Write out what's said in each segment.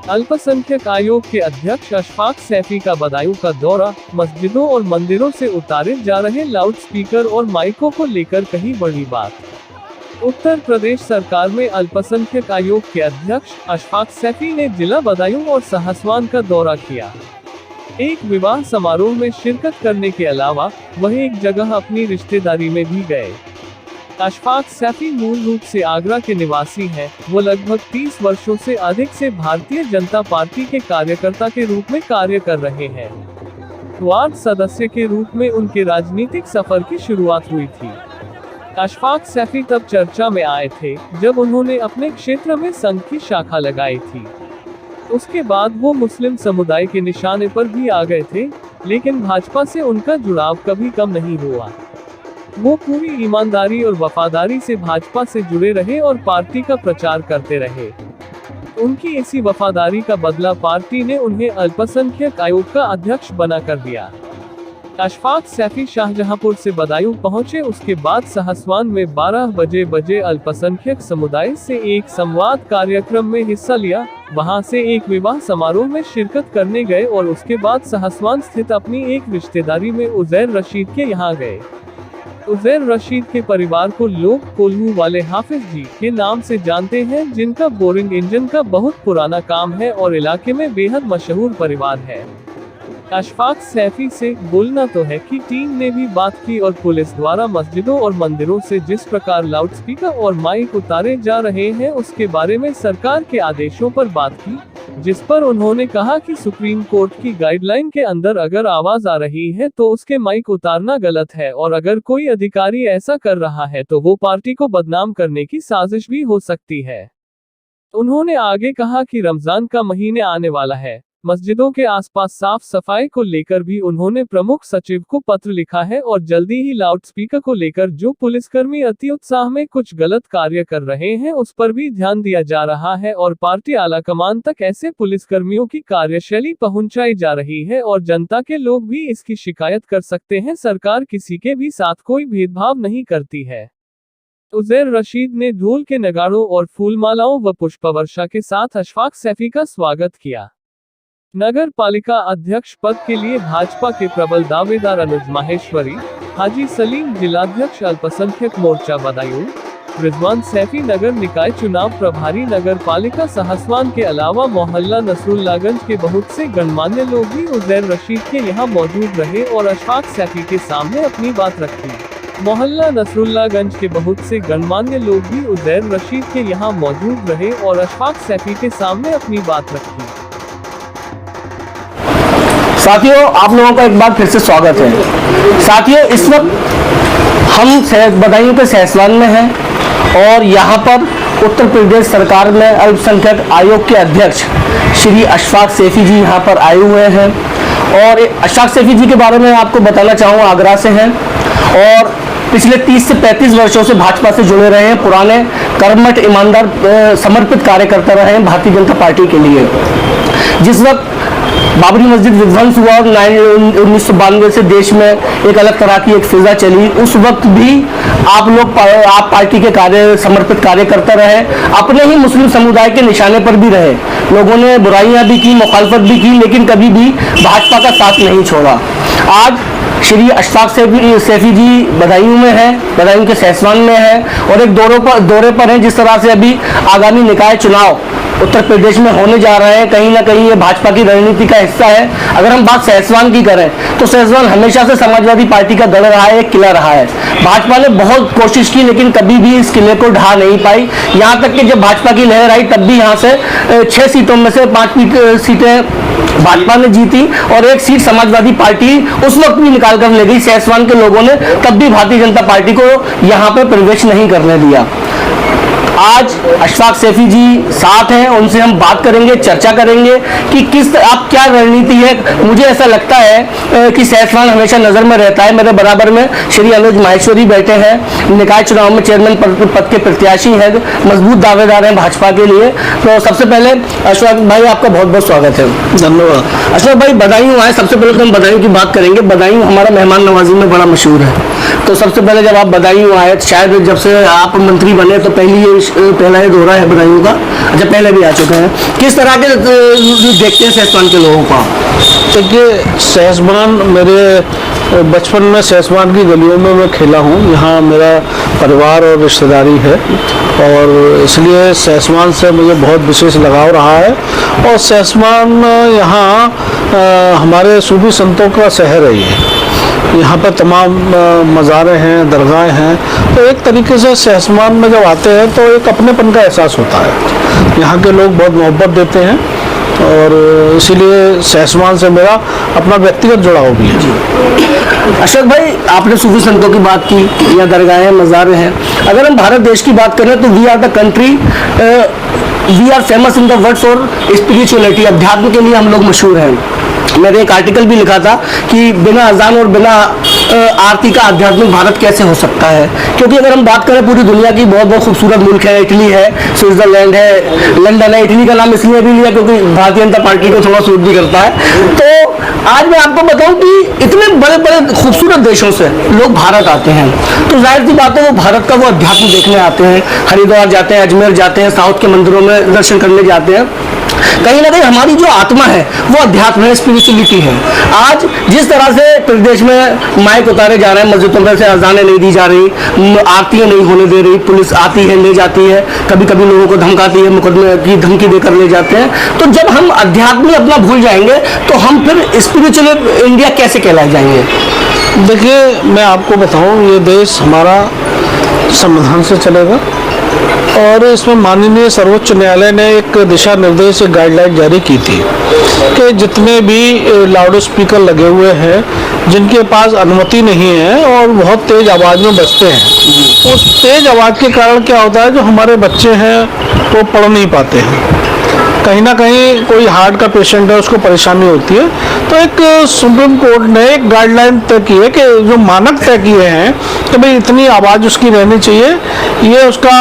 अल्पसंख्यक आयोग के अध्यक्ष अशफाक सैफी का बदायूं का दौरा, मस्जिदों और मंदिरों से उतारे जा रहे लाउडस्पीकर और माइकों को लेकर कही बड़ी बात। उत्तर प्रदेश सरकार में अल्पसंख्यक आयोग के अध्यक्ष अशफाक सैफी ने जिला बदायूं और सहसवान का दौरा किया। एक विवाह समारोह में शिरकत करने के अलावा वह एक जगह अपनी रिश्तेदारी में भी गए। अशफाक सैफी मूल रूप से आगरा के निवासी हैं। वो लगभग 30 वर्षों से अधिक से भारतीय जनता पार्टी के कार्यकर्ता के रूप में कार्य कर रहे हैं। वार्ड सदस्य के रूप में उनके राजनीतिक सफर की शुरुआत हुई थी। अशफाक सैफी तब चर्चा में आए थे जब उन्होंने अपने क्षेत्र में संघ की शाखा लगाई थी। उसके बाद वो मुस्लिम समुदाय के निशाने पर भी आ गए थे, लेकिन भाजपा से उनका जुड़ाव कभी कम नहीं हुआ। वो पूरी ईमानदारी और वफादारी से भाजपा से जुड़े रहे और पार्टी का प्रचार करते रहे। उनकी इसी वफादारी का बदला पार्टी ने उन्हें अल्पसंख्यक आयोग का अध्यक्ष बना कर दिया। अशफाक सैफी शाहजहांपुर से बदायूं पहुंचे। उसके बाद सहसवान में 12 बजे अल्पसंख्यक समुदाय से एक संवाद कार्यक्रम में हिस्सा लिया। वहां से एक विवाह समारोह में शिरकत करने गए और उसके बाद सहसवान स्थित अपनी एक रिश्तेदारी में उजैर रशीद के यहाँ गए। उजैर रशीद के परिवार को लोग कोल्हू वाले हाफिज जी के नाम से जानते हैं, जिनका बोरिंग इंजन का बहुत पुराना काम है और इलाके में बेहद मशहूर परिवार है। अशफाक सैफी से बोलना तो है कि टीम ने भी बात की और पुलिस द्वारा मस्जिदों और मंदिरों से जिस प्रकार लाउडस्पीकर और माइक उतारे जा रहे हैं उसके बारे में सरकार के आदेशों पर बात की, जिस पर उन्होंने कहा कि सुप्रीम कोर्ट की गाइडलाइन के अंदर अगर आवाज आ रही है तो उसके माइक उतारना गलत है और अगर कोई अधिकारी ऐसा कर रहा है तो वो पार्टी को बदनाम करने की साजिश भी हो सकती है। उन्होंने आगे कहा कि रमजान का महीने आने वाला है। मस्जिदों के आसपास साफ सफाई को लेकर भी उन्होंने प्रमुख सचिव को पत्र लिखा है और जल्दी ही लाउडस्पीकर को लेकर जो पुलिसकर्मी अति उत्साह में कुछ गलत कार्य कर रहे हैं उस पर भी ध्यान दिया जा रहा है और पार्टी आलाकमान तक ऐसे पुलिसकर्मियों की कार्यशैली पहुंचाई जा रही है और जनता के लोग भी इसकी शिकायत कर सकते हैं। सरकार किसी के भी साथ कोई भेदभाव नहीं करती है। उजैर रशीद ने ढोल के नगाड़ों और फूलमालाओं व पुष्पवर्षा के साथ अशफाक सैफी का स्वागत किया। नगर पालिका अध्यक्ष पद के लिए भाजपा के प्रबल दावेदार अनुज माहेश्वरी, हाजी सलीम जिलाध्यक्ष अल्पसंख्यक मोर्चा बदायूं, रिजवान सैफी नगर निकाय चुनाव प्रभारी नगर पालिका सहसवान के अलावा मोहल्ला नसरुल्लागंज के बहुत से गणमान्य लोग भी उजैर रशीद के यहाँ मौजूद रहे और अशफाक सैफी के सामने अपनी बात रखी। मोहल्ला नसरुल्लागंज के बहुत से गणमान्य लोग भी उजैर रशीद के यहाँ मौजूद रहे और अशफाक सैफी के सामने अपनी बात रखी। साथियों, आप लोगों का एक बार फिर से स्वागत है। साथियों, इस वक्त हम बदायूं के सहसवान में हैं और यहाँ पर उत्तर प्रदेश सरकार में अल्पसंख्यक आयोग के अध्यक्ष श्री अशफाक सैफी जी यहाँ पर आए हुए हैं और अशफाक सैफी जी के बारे में आपको बताना चाहूँगा, आगरा से हैं और पिछले 30 से 35 वर्षों से भाजपा से जुड़े रहे हैं। पुराने कर्मठ, ईमानदार, समर्पित कार्यकर्ता रहे हैं भारतीय जनता पार्टी के लिए। जिस वक्त बाबरी मस्जिद विध्वंस हुआ और 1992 से देश में एक अलग तरह की एक फिजा चली, उस वक्त भी आप पार्टी के समर्पित कार्यकर्ता रहे, अपने ही मुस्लिम समुदाय के निशाने पर भी रहे। लोगों ने बुराइयां भी की, मुखालफत भी की, लेकिन कभी भी भाजपा का साथ नहीं छोड़ा। आज श्री अशफाक सैफी जी बदायूं में है, बदायूं के सहसवान में है और एक दौरे पर हैं। जिस तरह से अभी आगामी निकाय चुनाव उत्तर प्रदेश में होने जा रहे हैं, कहीं ना कहीं ये भाजपा की रणनीति का हिस्सा है। अगर हम बात सहसवान की करें तो सहसवान हमेशा से समाजवादी पार्टी का गढ़ रहा है, एक किला रहा है। भाजपा ने बहुत कोशिश की लेकिन कभी भी इस किले को ढा नहीं पाई। यहाँ तक कि जब भाजपा की लहर आई तब भी यहाँ से 6 सीटों में से 5 सीटें भाजपा ने जीती और 1 सीट समाजवादी पार्टी उस वक्त भी निकाल कर ले गई। सहसवान के लोगों ने तब भी भारतीय जनता पार्टी को यहाँ पे प्रवेश नहीं करने दिया। आज अशफाक सैफी जी साथ हैं, उनसे हम बात करेंगे, चर्चा करेंगे कि आप क्या रणनीति है। मुझे ऐसा लगता है कि सहसवान हमेशा नजर में रहता है। मेरे बराबर में श्री अनुज माहेश्वरी बैठे हैं, निकाय चुनाव में चेयरमैन पद के प्रत्याशी हैं, मजबूत दावेदार हैं भाजपा के लिए। तो सबसे पहले अशफाक भाई, आपका बहुत बहुत स्वागत है। धन्यवाद। अशफाक भाई, बदायूं आए, सबसे पहले तो हम बदायूं की बात करेंगे। बदायूं हमारा मेहमान नवाजी में बड़ा मशहूर है, तो सबसे पहले जब आप बदायूं आए, शायद जब से आप मंत्री बने तो पहली ये पहला ये दौरा है बदायूं का, अच्छा पहले भी आ चुके हैं, किस तरह के देखते हैं सहसवान के लोगों का? देखिए, सहसवान मेरे बचपन में सहसवान की गलियों में मैं खेला हूँ। यहाँ मेरा परिवार और रिश्तेदारी है और इसलिए सहसवान से मुझे बहुत विशेष लगाव रहा है। और सहसवान यहाँ हमारे सूफी संतों का शहर है। यहाँ पर तमाम मज़ारें हैं, दरगाहें हैं, तो एक तरीके से सहसवान में जब आते हैं तो एक अपनेपन का एहसास होता है। यहाँ के लोग बहुत मोहब्बत देते हैं और इसीलिए सहसवान से मेरा अपना व्यक्तिगत जुड़ाव भी है। अशोक भाई, आपने सूफी संतों की बात की या दरगाहें मज़ारें हैं, अगर हम भारत देश की बात करें तो we are the country, we are famous in the world for spirituality, अध्यात्म के लिए हम लोग मशहूर हैं। मैंने एक आर्टिकल भी लिखा था कि बिना अजान और बिना आरती का आध्यात्मिक भारत कैसे हो सकता है, क्योंकि अगर हम बात करें पूरी दुनिया की बहुत बहुत खूबसूरत मुल्क है, इटली है, स्विट्जरलैंड है, लंदन है। इटली का नाम इसलिए भी लिया क्योंकि भारतीय जनता पार्टी को थोड़ा सूट भी करता है। तो आज मैं आपको बताऊं कि इतने बड़े बड़े खूबसूरत देशों से लोग भारत आते हैं, तो जाहिर सी बात है वो भारत का वो अध्यात्म देखने आते हैं, हरिद्वार जाते हैं, अजमेर जाते हैं, साउथ के मंदिरों में दर्शन करने जाते हैं। कहीं ना कहीं हमारी जो आत्मा है वो अध्यात्म है, स्पिरिचुअलिटी है। आज जिस तरह से प्रदेश में माइक उतारे जा रहे हैं, मस्जिदों में से अजानें नहीं दी जा रही, आरतियां नहीं होने दे रही, पुलिस आती है ले जाती है, कभी कभी लोगों को धमकाती है, मुकदमे की धमकी देकर ले जाते हैं। तो जब हम अध्यात्म अपना भूल जाएंगे तो हम फिर स्पिरिचुअल इंडिया कैसे कहलाए जाएंगे? देखिए, मैं आपको बताऊं, ये देश हमारा संविधान से चलेगा और इसमें माननीय सर्वोच्च न्यायालय ने एक दिशा निर्देश, एक गाइडलाइन जारी की थी कि जितने भी लाउड स्पीकर लगे हुए हैं जिनके पास अनुमति नहीं है और बहुत तेज आवाज़ में बजते हैं, उस तेज आवाज़ के कारण क्या होता है, जो हमारे बच्चे हैं वो पढ़ नहीं पाते हैं। कहीं ना कहीं कोई हार्ट का पेशेंट है, उसको परेशानी होती है। तो एक सुप्रीम कोर्ट ने एक गाइडलाइन तय की है कि जो मानक तय किए हैं कि भाई इतनी आवाज़ उसकी रहनी चाहिए, ये उसका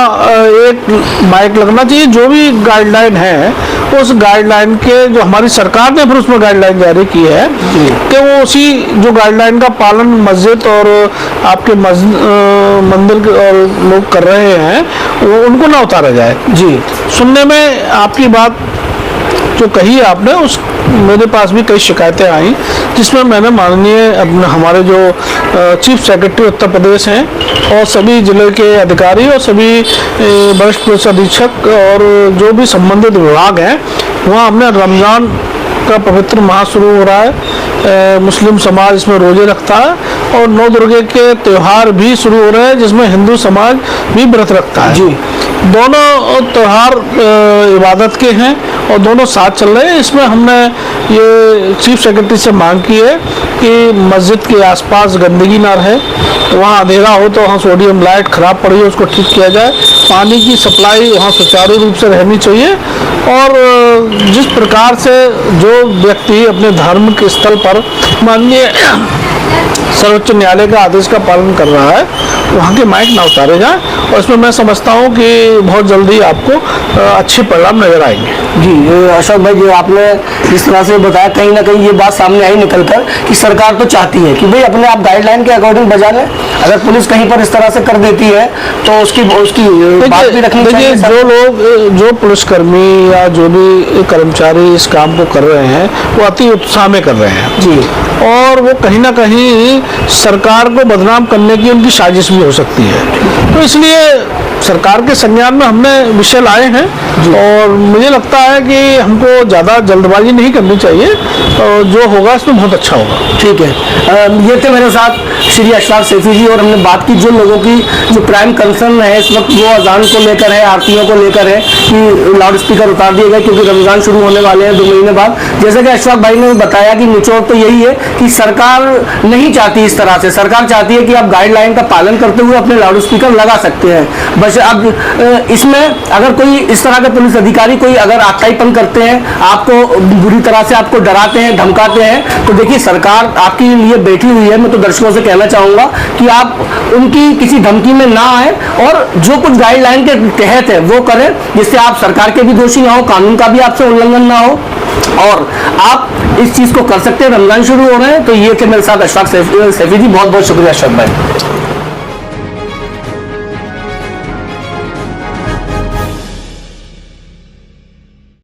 एक माइक लगना चाहिए। जो भी गाइडलाइन है उस गाइडलाइन के, जो हमारी सरकार ने फिर उसमें गाइडलाइन जारी की है कि वो उसी जो गाइडलाइन का पालन मस्जिद और आपके मंदिर और लोग कर रहे हैं वो उनको ना उतारा जाए। जी, सुनने में आपकी बात जो कही है आपने, उस मेरे पास भी कई शिकायतें आई जिसमें मैंने माननीय अपने हमारे जो चीफ सेक्रेटरी उत्तर प्रदेश हैं और सभी जिले के अधिकारी और सभी वरिष्ठ पुलिस अधीक्षक और जो भी संबंधित विभाग हैं, वहाँ हमने रमज़ान का पवित्र माह शुरू हो रहा है, मुस्लिम समाज इसमें रोजे रखता है और नौ दुर्गे के त्यौहार भी शुरू हो रहे हैं जिसमें हिंदू समाज भी व्रत रखता है। जी, दोनों त्यौहार इबादत के हैं और दोनों साथ चल रहे हैं। इसमें हमने ये चीफ सेक्रेटरी से मांग की है कि मस्जिद के आसपास गंदगी ना रहे, तो वहाँ अंधेरा हो तो वहाँ सोडियम लाइट ख़राब पड़ी है उसको ठीक किया जाए, पानी की सप्लाई वहाँ सुचारू रूप से रहनी चाहिए। और जिस प्रकार से जो व्यक्ति अपने धार्मिक स्थल पर माननीय सर्वोच्च न्यायालय का आदेश का पालन कर रहा है, वहाँ के माइक ना उतारे जाएं और इसमें मैं समझता हूँ कि बहुत जल्दी आपको अच्छे परिणाम नजर आएंगे। जी अशोक भाई, जो आपने जिस तरह से बताया, कहीं ना कहीं ये बात सामने आई निकल कर कि सरकार तो चाहती है कि भाई अपने आप गाइडलाइन के अकॉर्डिंग बजा लें। अगर पुलिस कहीं पर इस तरह से कर देती है तो उसकी बात भी रखनी चाहिए। जो लोग, जो पुलिसकर्मी या जो भी कर्मचारी इस काम को कर रहे हैं वो अति उत्साह में कर रहे हैं जी, और वो कहीं ना कहीं सरकार को बदनाम करने की उनकी साजिश भी हो सकती है। तो इसलिए सरकार के संज्ञान में हमने विषय लाए हैं और मुझे लगता है कि हमको ज़्यादा जल्दबाजी नहीं करनी चाहिए और जो होगा इसमें बहुत अच्छा होगा। ठीक है। ये थे मेरे साथ श्री अशफाक सैफी जी और हमने बात की जो लोगों की जो प्राइम कंसर्न है इस वक्त, वो अजान को लेकर है, आरतियों को लेकर है कि लाउड स्पीकर उतार दिए गए क्योंकि रमज़ान शुरू होने वाले हैं 2 महीने बाद। जैसे कि अशफाक भाई ने बताया कि निचोड़ तो यही है कि सरकार नहीं चाहती इस तरह से। सरकार चाहती है कि आप गाइडलाइन का पालन करते हुए अपने लाउड स्पीकर लगा सकते हैं। बस अब इसमें अगर कोई इस तरह के पुलिस अधिकारी कोई अगर आक्राईपन करते हैं, आपको बुरी तरह से आपको डराते हैं, धमकाते हैं, तो देखिए सरकार आपके लिए बैठी हुई है। मैं तो दर्शकों से कहना चाहूँगा कि आप उनकी किसी धमकी में ना आए और जो कुछ गाइडलाइन के तहत है वो करें, जिससे आप सरकार के भी दोषी ना हो, कानून का भी आपसे उल्लंघन ना हो और आप इस चीज़ को कर सकते हैं। रमजान शुरू हो रहे हैं। तो ये थे मेरे साथ अशफाक सैफी जी। बहुत बहुत शुक्रिया अशफाक भाई।